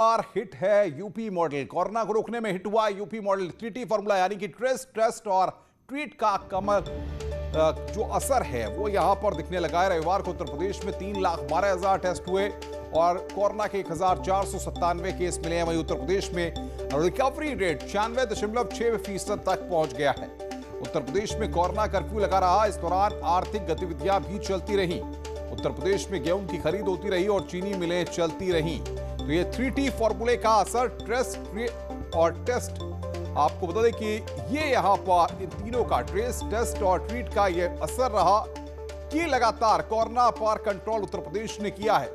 बार hit है UP model. Corona को रोकने में हिट हुआ यूपी मॉडल 3T फॉर्मूला, यानी कि ट्रेस, टेस्ट और ट्रीट का कमर जो असर है वो यहां पर दिखने लगा है। रविवार को उत्तर प्रदेश में 3,12,000 टेस्ट हुए और कोरोना के 1,497 केस मिले हैं। वहीं उत्तर प्रदेश में रिकवरी रेट 96.6% तक पहुंच गया है। उत्तर प्रदेश में कोरोना कर्फ्यू लगा रहा। इस दौरान आर्थिक गतिविधियां भी चलती रही। उत्तर प्रदेश में गेहूं की खरीद होती रही और चीनी मिलें चलती रही। तो ये 3T फॉर्मूले का असर ट्रेस, ट्रीट और टेस्ट, आपको बता दें कि ये यहां पर इन तीनों का ट्रेस, टेस्ट और ट्रीट का ये असर रहा कि लगातार कोरोना पर कंट्रोल उत्तर प्रदेश ने किया है।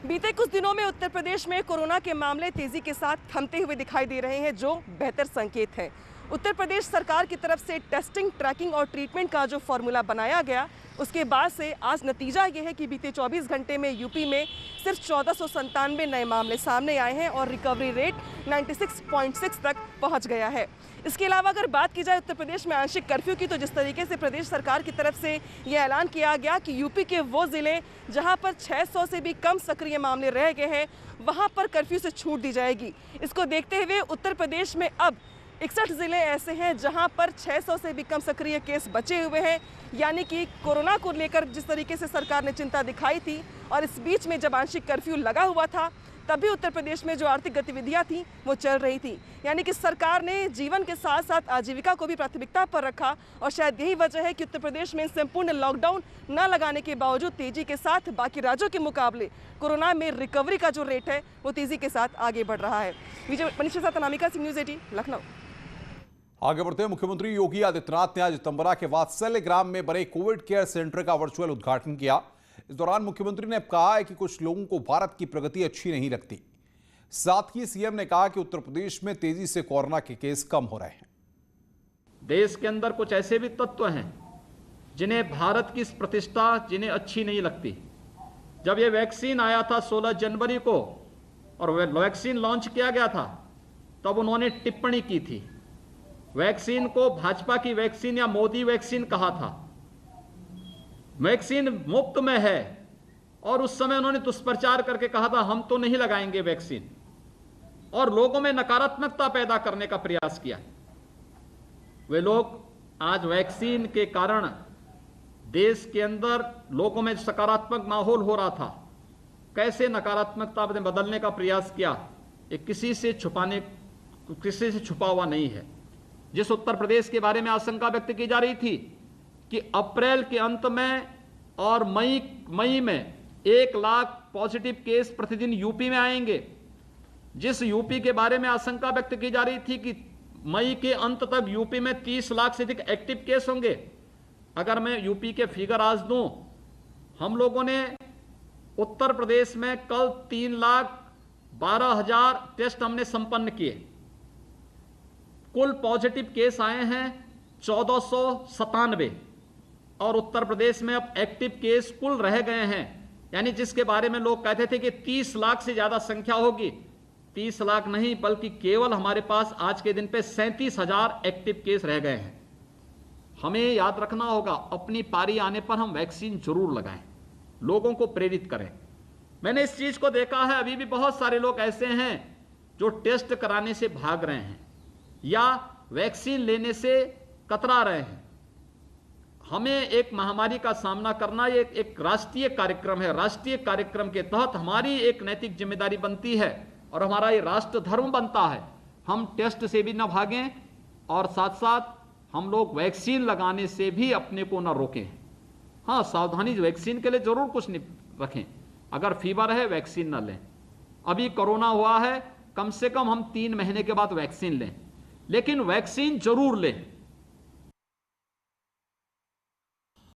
बीते कुछ दिनों में उत्तर प्रदेश में कोरोना के मामले तेजी के साथ थमते हुए दिखाई दे रहे हैं, जो बेहतर संकेत है। उत्तर प्रदेश सरकार की तरफ से टेस्टिंग, ट्रैकिंग और ट्रीटमेंट का जो फॉर्मूला बनाया गया, उसके बाद से आज नतीजा यह है कि बीते 24 घंटे में यूपी में सिर्फ 1497 नए मामले सामने आए हैं और रिकवरी रेट 96.6 तक पहुंच गया है। इसके अलावा अगर बात की जाए उत्तर प्रदेश में आंशिक कर्फ्यू की, तो जिस तरीके से प्रदेश सरकार की तरफ से यह ऐलान किया गया कि यूपी के वो जिले जहां पर 600 से भी कम सक्रिय मामले रह गए हैं, वहां पर कर्फ्यू से छूट दी जाएगी। इसको देखते हुए उत्तर प्रदेश में अब 61 जिले ऐसे हैं जहां पर 600 से भी कम सक्रिय केस बचे हुए हैं। यानी कि कोरोना को लेकर जिस तरीके से सरकार ने चिंता दिखाई थी और इस बीच में जब आंशिक कर्फ्यू लगा हुआ था, तभी उत्तर प्रदेश में जो आर्थिक गतिविधियां थी वो चल रही थी। यानी कि सरकार ने जीवन के साथ साथ आजीविका को भी प्राथमिकता पर रखा और शायद यही वजह है कि उत्तर प्रदेश में संपूर्ण लॉकडाउन न लगाने के बावजूद तेजी के साथ बाकी राज्यों के मुकाबले कोरोना में रिकवरी का जो रेट है वो तेजी के साथ आगे बढ़ रहा है। विजय मनीष के साथ अनामिका सिंह, न्यूज़ 18 लखनऊ। आगे बढ़ते हैं। मुख्यमंत्री योगी आदित्यनाथ ने आज तंबरा के वात्सल्य ग्राम में बने कोविड केयर सेंटर का वर्चुअल उद्घाटन किया। इस दौरान मुख्यमंत्री ने कहा है कि कुछ लोगों को भारत की प्रगति अच्छी नहीं लगती। साथ ही सीएम ने कहा कि उत्तर प्रदेश में तेजी से कोरोना के केस कम हो रहे हैं। देश के अंदर कुछ ऐसे भी तत्व हैं जिन्हें भारत की प्रतिष्ठा जिन्हें अच्छी नहीं लगती। जब यह वैक्सीन आया था 16 जनवरी को और वैक्सीन लॉन्च किया गया था, तब उन्होंने टिप्पणी की थी। वैक्सीन को भाजपा की वैक्सीन या मोदी वैक्सीन कहा था। वैक्सीन मुफ्त में है और उस समय उन्होंने दुष्प्रचार करके कहा था हम तो नहीं लगाएंगे वैक्सीन, और लोगों में नकारात्मकता पैदा करने का प्रयास किया। वे लोग आज वैक्सीन के कारण देश के अंदर लोगों में सकारात्मक माहौल हो रहा था, कैसे नकारात्मकता ने बदलने का प्रयास किया, ये किसी से छुपा हुआ नहीं है। जिस उत्तर प्रदेश के बारे में आशंका व्यक्त की जा रही थी कि अप्रैल के अंत में और मई में 1 लाख पॉजिटिव केस प्रतिदिन यूपी में आएंगे, जिस यूपी के बारे में आशंका व्यक्त की जा रही थी कि मई के अंत तक यूपी में 30 लाख से अधिक एक्टिव केस होंगे, अगर मैं यूपी के फिगर आज दूं, हम लोगों ने उत्तर प्रदेश में कल 3,12,000 टेस्ट हमने संपन्न किए। कुल पॉजिटिव केस आए हैं 1497 और उत्तर प्रदेश में अब एक्टिव केस कुल रह गए हैं, यानी जिसके बारे में लोग कहते थे कि 30 लाख से ज्यादा संख्या होगी, 30 लाख नहीं बल्कि केवल हमारे पास आज के दिन पे 37,000 एक्टिव केस रह गए हैं। हमें याद रखना होगा, अपनी पारी आने पर हम वैक्सीन जरूर लगाएं, लोगों को प्रेरित करें। मैंने इस चीज को देखा है, अभी भी बहुत सारे लोग ऐसे हैं जो टेस्ट कराने से भाग रहे हैं या वैक्सीन लेने से कतरा रहे हैं। हमें एक महामारी का सामना करना ये एक राष्ट्रीय कार्यक्रम है। राष्ट्रीय कार्यक्रम के तहत हमारी एक नैतिक जिम्मेदारी बनती है और हमारा ये राष्ट्र धर्म बनता है, हम टेस्ट से भी न भागें और साथ साथ हम लोग वैक्सीन लगाने से भी अपने को न रोकें। हाँ, सावधानी वैक्सीन के लिए जरूर कुछ रखें। अगर फीवर है वैक्सीन न लें, अभी कोरोना हुआ है कम से कम हम 3 महीने के बाद वैक्सीन लें, लेकिन वैक्सीन जरूर लें।